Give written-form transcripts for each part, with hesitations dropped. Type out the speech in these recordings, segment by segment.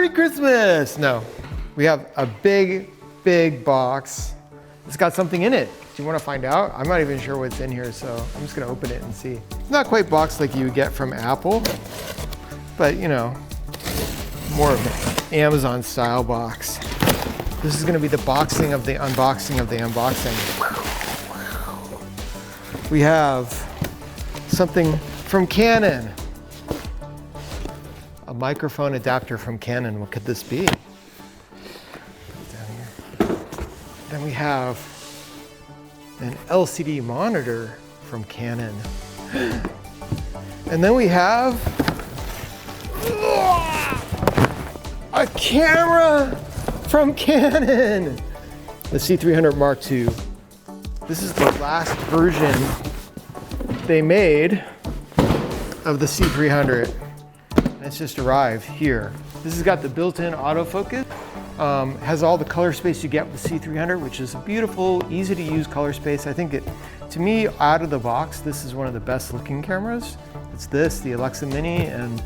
Merry Christmas! No, we have a big, big box. It's got something in it. Do you want to find out? I'm not even sure what's in here, so I'm just gonna open it and see. It's not quite boxed like you would get from Apple, but you know, more of an Amazon style box. This is gonna be the boxing of the unboxing of the unboxing. We have something from Canon. A microphone adapter from Canon. What could this be? Put it down here. Then we have an LCD monitor from Canon. And then we have a camera from Canon. The C300 Mark II. This is the last version they made of the C300. And it's just arrived here. This has got the built-in autofocus. Has all the color space you get with the C300, which is a beautiful, easy to use color space. I think to me, out of the box, this is one of the best looking cameras. It's this, the Alexa Mini, and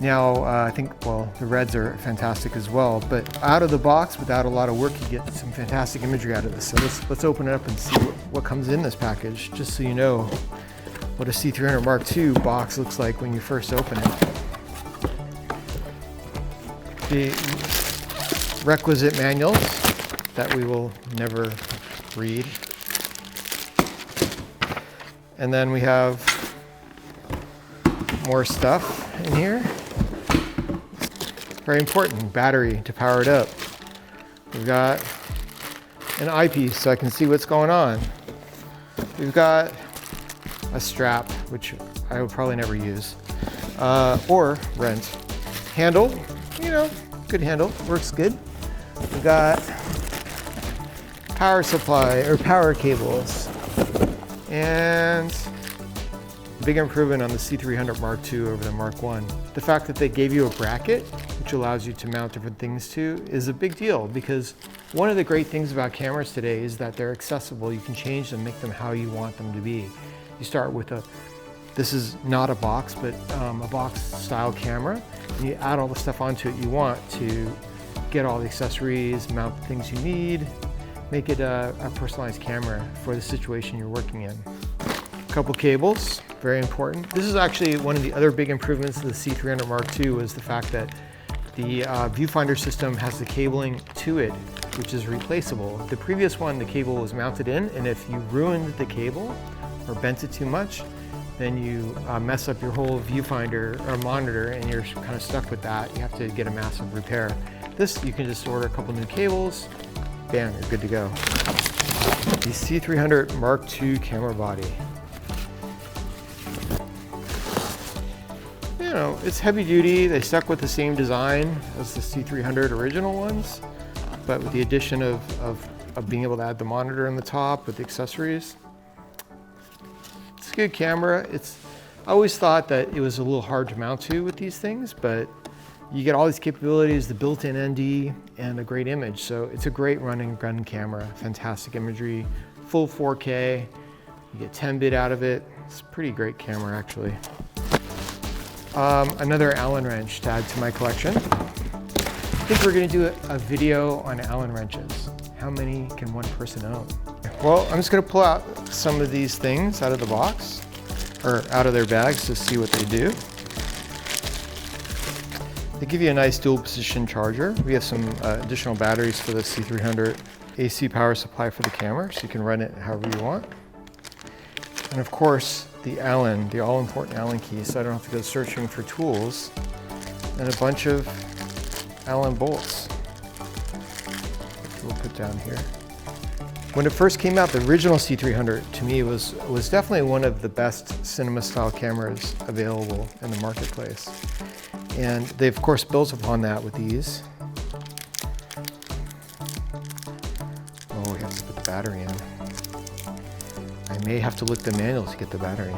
now I think, well, the Reds are fantastic as well. But out of the box, without a lot of work, you get some fantastic imagery out of this. So let's open it up and see what comes in this package, just so you know what a C300 Mark II box looks like when you first open it. The requisite manuals that we will never read. And then we have more stuff in here. Very important, battery to power it up. We've got an eyepiece so I can see what's going on. We've got a strap, which I will probably never use, or rent. Handle, you know, good handle, works good. We've got power supply or power cables, and big improvement on the C300 Mark II over the Mark I. The fact that they gave you a bracket, which allows you to mount different things to, is a big deal, because one of the great things about cameras today is that they're accessible. You can change them, make them how you want them to be. You start with this is not a box, but a box style camera. And you add all the stuff onto it you want to get all the accessories, mount the things you need, make it a personalized camera for the situation you're working in. A couple cables, very important. This is actually one of the other big improvements to the C300 Mark II, was the fact that the viewfinder system has the cabling to it, which is replaceable. The previous one, the cable was mounted in, and if you ruined the cable or bent it too much, then you mess up your whole viewfinder or monitor, and you're kind of stuck with that. You have to get a massive repair. This, you can just order a couple new cables, bam, you're good to go. The C300 Mark II camera body. You know, it's heavy duty. They stuck with the same design as the C300 original ones, but with the addition of being able to add the monitor on the top with the accessories. It's a good camera. I always thought that it was a little hard to mount to with these things, but you get all these capabilities, the built-in ND, and a great image. So it's a great running gun camera, fantastic imagery, full 4K. You get 10-bit out of it. It's a pretty great camera, actually. Another Allen wrench to add to my collection. I think we're gonna do a video on Allen wrenches. How many can one person own? Well, I'm just gonna pull out some of these things out of the box, or out of their bags, to see what they do. They give you a nice dual position charger. We have some additional batteries for the C300, AC power supply for the camera, so you can run it however you want. And of course, the Allen, the all-important Allen key, so I don't have to go searching for tools, and a bunch of Allen bolts. We'll put down here. When it first came out, the original C300 to me was definitely one of the best cinema-style cameras available in the marketplace. And they of course built upon that with these. Oh, we have to put the battery in. I may have to look at the manual to get the battery in.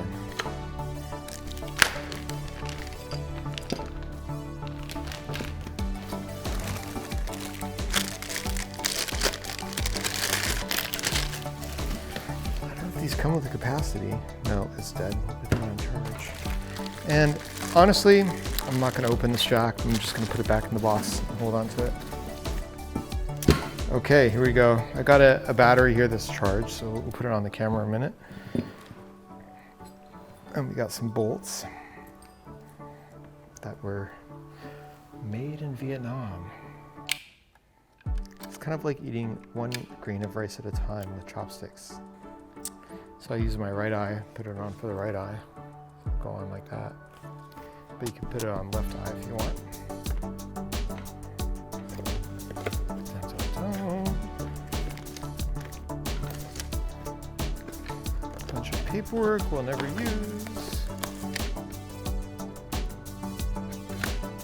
These come with a capacity. No, it's dead. Put them on charge. And honestly, I'm not gonna open this jack. I'm just gonna put it back in the box and hold on to it. Okay, here we go. I got a battery here that's charged, so we'll put it on the camera in a minute. And we got some bolts that were made in Vietnam. It's kind of like eating one grain of rice at a time with chopsticks. So I use my right eye, put it on for the right eye. Go on like that. But you can put it on left eye if you want. Bunch of paperwork we'll never use.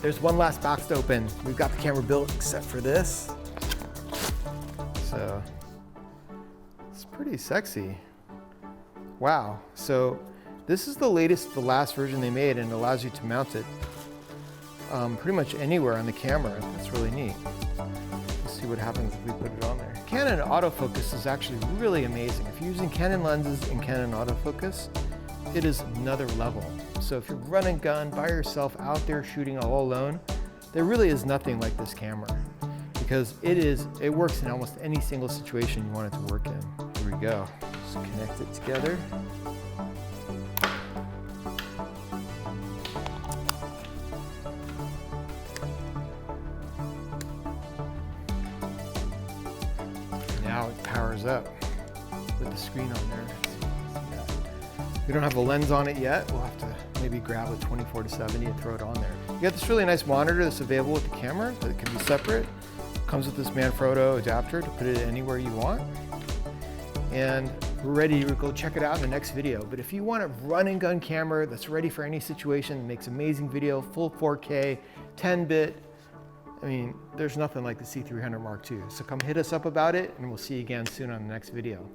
There's one last box to open. We've got the camera built except for this. So it's pretty sexy. Wow. So this is the last version they made, and it allows you to mount it pretty much anywhere on the camera. That's really neat. Let's see what happens if we put it on there. Canon autofocus is actually really amazing. If you're using Canon lenses in Canon autofocus, it is another level. So if you're run and gun by yourself out there shooting all alone, there really is nothing like this camera, because it works in almost any single situation you want it to work in. Here we go. Just connect it together. Now it powers up with the screen on there. We don't have a lens on it yet. We'll have to maybe grab a 24-70 and throw it on there. You got this really nice monitor that's available with the camera that can be separate. Comes with this Manfrotto adapter to put it anywhere you want. And we're ready to go check it out in the next video. But if you want a run and gun camera that's ready for any situation, makes amazing video, full 4K, 10-bit, I mean, there's nothing like the C300 Mark II. So come hit us up about it, and we'll see you again soon on the next video.